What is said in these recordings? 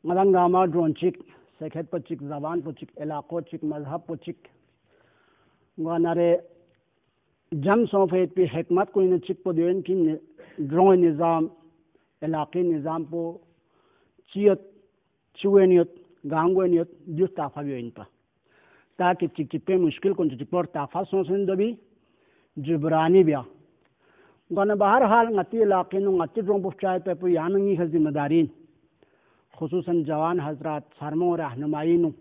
Ngalangama drone chik, sekhet po chik, zaban po chik, elaqo chik, mazhab po chik. Nganare jam sofet pi hikmat ko ina chik po diyen ki drone nizam, elaqi nizam po chiyat, chuweniyat, gangweniyat, dus tafa biyen pa. ताकि चिक पे मुश्किल को चिक पर ताफा सोचने दो भी जुबरानी बिया गन बाहर हाल ngati इलाके नु ngati ड्रोन पुचाए पे पु यानंगी है जिम्मेदारी खुसूसन जवान हजरात सरमो रहनुमाई नु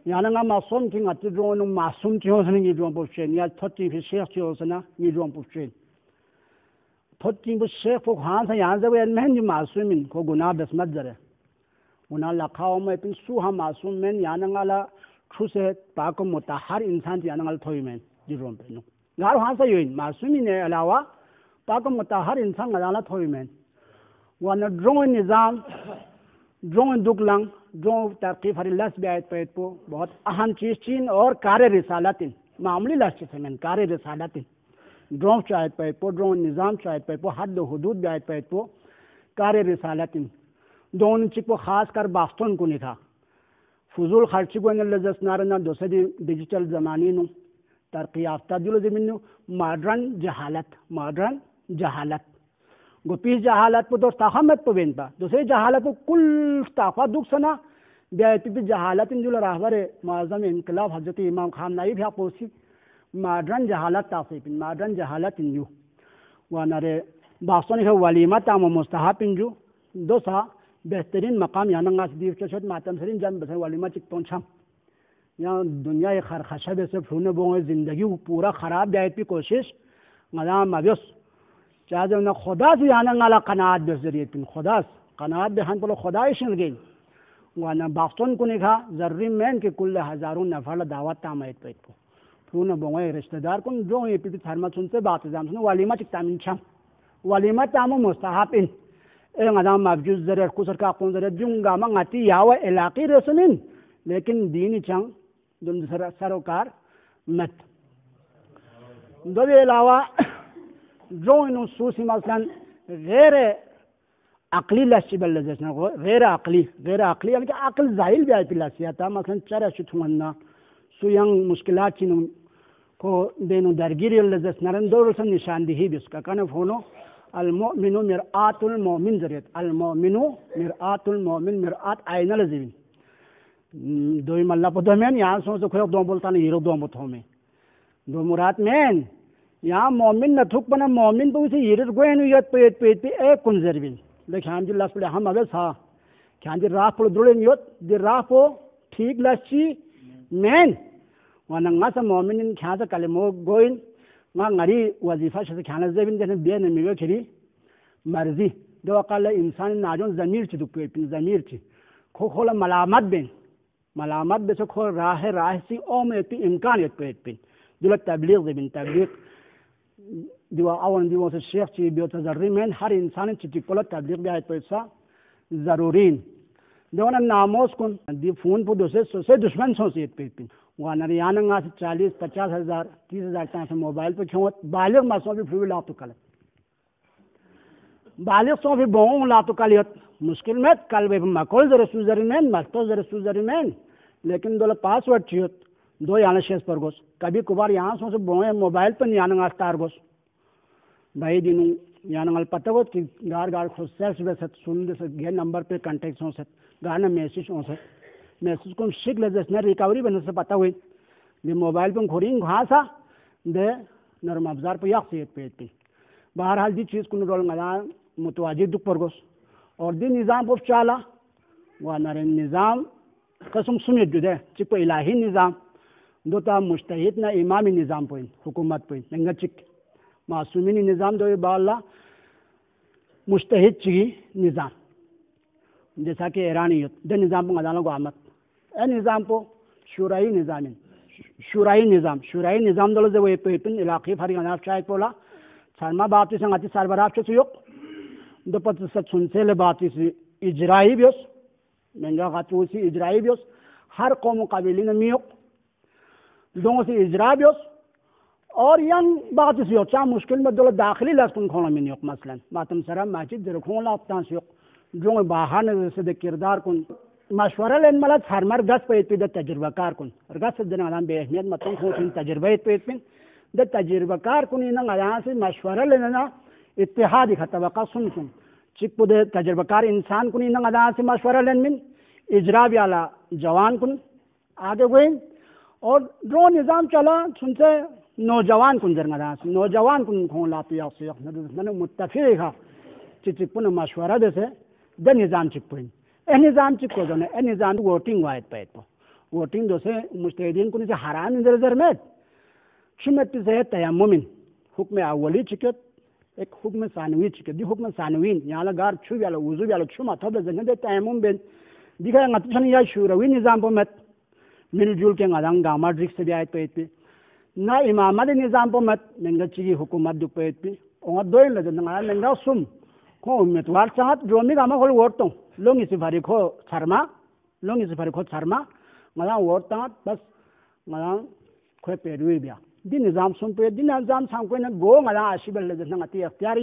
यानंगा मासूम की ngati ड्रोन नु मासूम की होसने की ड्रोन पुचे या थोटी फिर शेख की होसना की ड्रोन पुचे थोटी बु शेख को हां से यहां से वे महन मासूमिन को गुनाह बसमत जरे गुनाह लखाओ में पिन सुहा मासूम में यानंगा ला खुसे पाको मुताहर इंसान की अनंगल थोई में जिरों पे नो गार वहाँ से यूं मासूमी ने अलावा पाको मुताहर इंसान गलाना थोई में वाना ड्रोन निज़ाम ड्रोन दुगलंग ड्रोन तरकीब हरी लस ब्यायत पे तो बहुत अहम चीज़ चीन और कार्य रिसालतिन मामूली लस चीज़ में कार्य रिसालतिन ड्रोन चाहत पे तो ड्रोन निज़ाम चाहत पे तो हद हुदूद ब्यायत पे तो कार्य रिसालतिन दोनों चीज़ को खास कर बास्तों को नहीं था फजूल खर्ची को लजस नारना दूसरी डिजिटल ज़माने नु तरक्की याफ्ता दिलो ज़मीन मॉडर्न जहालत गोपी जहालत पर दोस्त ताहमत पर बेनता दूसरी जहालत को कुल ताफा दुख सना ब्यायती भी जहालत इन जुल रहबरे माज़म इनकलाब हज़रत इमाम खान नाई भी पोसी मॉडर्न जहालत ताफ़िन मॉडर्न जहालत इन यू वानरे बासों ने वलीमा ताम मुस्तहाब इन जू दो सा बेहतरीन मकाम यहाँ नंगा से दीव चोट मातम सरीन जन बस वालीमा चिक पहुँचा यहाँ दुनिया एक खरखशा वैसे फूने बोंगे ज़िंदगी पूरा ख़राब जाए की कोशिश मदाम मावियस चाहे जो ना खुदा से यहाँ नंगाला कनात बेजरिए पिन खुदा कनात बेहन पलो खुदा इशन गई वाना बाफ्तों को निका ज़रूरी मैन के कुल हज़ारों नफर दावत तामायत पे को फूने बोंगे रिश्तेदार को जो ये पीपी थर्मा सुनते बात जाम सुनो वालीमा चिक तामिन छम वालीमा तामो मुस्तहाब इन ngada mabjuz zare kusar ka kon zare junga mangati yawa elaqi resmin लेकिन दीनी चंग दुम सरोकार मत दो अलावा जो इन सूसी मसलन गैर अकली लसीबल जैसे गैर अकली यानी कि अकल जाहिल भी आई पिलासियाता मसलन चरा शुथुमन्ना सुयंग मुश्किलात चिनु को देनु दरगिरी लजस नरन दो रसन निशानदेही भी उसका कने फोनो المؤمن مرآة المؤمن زريت المؤمن مرآة المؤمن مرآة आईना लजीबी दो मल्ला पदमेन यहाँ सोच तो खुद दो बोलता नहीं हीरो दो बोलता हूँ मैं दो मुराद में यहाँ मोमिन न थुक बना मोमिन तो उसे हीरो गोए नु यत पे एक कुंजरबिन लेकिन हम जिल्ला पड़े हम अबे सा क्या जी राह पड़ दुले नियत जी राह पो ठीक लच्छी में वनंगा सा मोमिन इन क्या सा कले मो going ngari wazifa shi kana zabin da biyan ne miyo kiri marzi da wakala insan najon zamir ci duk pe zamir ci ko khola malamat be so ko rah si o me pi imkaniyat pe dula tabligh zabin tabligh diwa awan diwa se sheikh ci biyo tazarri men har insan ci kola tabligh bi ayat pe sa zarurin दोनों नामोस को दी phone पर दूसरे दुश्मन सोचिए पे वहाँ याना से 40-50 हज़ार 30 हज़ार तक से मोबाइल पे क्यों बालिग मासों भी फिर ला तो कल बालिग सो भी बों ला तो कल मुश्किल में कल वे मकोल जरे सूजरी में मस्तो जरे सूजरी में लेकिन दो पासवर्ड चाहिए दो याना शेष पर गोस कभी कुबार यहाँ सो से बोए मोबाइल पर याना स्टार गोस भाई दिनों याना पता हो कि गार खुद सेल्स वैसे सुन दे गे नंबर पे कांटेक्ट हो सकते गाना मैसेज को शिक ले जैसे रिकवरी बने से पता हुई दे मोबाइल पर खोरिंग घासा दे नरम अफजार पर याक से पे बहरहाल जी चीज़ को रोल मजा मुतवाजिद दुख पर गोस और दी निज़ाम पर चाला वह नरे निज़ाम कसम सुमित जुदे चिक पर इलाही निज़ाम दो ता मुश्तहिद ना इमामी निज़ाम पर हुकूमत पर नंगा चिक मासूमिनी निज़ाम दो बाला मुश्तहिद चिकी निज़ाम जैसा कि ईरानियत दे निज़ाम पर अदालों को आमद ए निज़ाम को शुराई निज़ाम दलो जे वे पेपिन इलाक़ी फरी अनाफ शायद पोला शर्मा बाती संगति सरबराह से सुयोग दो पत सुनसे ले बाती से इजराई बियोस महंगा खातूसी इजराई बियोस हर कौम काबिली ने मियोग दोनों से इजरा बियोस और यंग बात से चा मुश्किल में दो दाखिली लस्कुन खोना में नियोग मसलन मातम सरा माचिद जरखों लापता से जो बाहर ने से किरदार कुन मशवरा लेन मला छारमार गस पे द तजुर्बाकार कुन गस जन आलाम बेहमियत मतों को तजुर्बा पे द तजुर्बाकार कुन इन आया से मशवरा लेना इत्तेहाद खतबका सुन चिक दे तजुर्बाकार इंसान कुन इन आया से मशवरा लेन मिन इजरा वाला जवान कुन आगे गए और जो निज़ाम चला सुनसे नौजवान कुन जरंगा नौजवान कुन खों लापिया से मन मुत्तफिक हा चिक पुन मशवरा दे से द निज़ाम चिक पुन ए निज़ाम चिक को जने ए निज़ाम वोटिंग वायत पे तो वोटिंग दो से मुस्तैदीन कुन से हराम नजर में शुमत से तयम्मुमिन हुक्म अवली चिकत एक हुक्म सानवी चिकत दी हुक्म सानवीन याला गार छु याला वुजू याला छु माथा दे जने दे तयम्मुम बेन दिखा ngatan ya shurawi nizam pomet मिलजुल के ngадang गामा ड्रिक्स भी आयत पे ना इमाम दे निजाम पोmet नंगा चिगी हुकूमत दु पे ओंगा दोय ल नंगा नंगा सुम को उम्मीदवार चाहत जोमी गामा खोल वोट तो लोग इस बारी खो शर्मा लोग इस बारी खो शर्मा ngala वोट ता बस ngala खो पेरुई बिया दिन निजाम सुम पे दिन निजाम सांग को न गो ngala आशिबल ल नंगा ती अख्तियार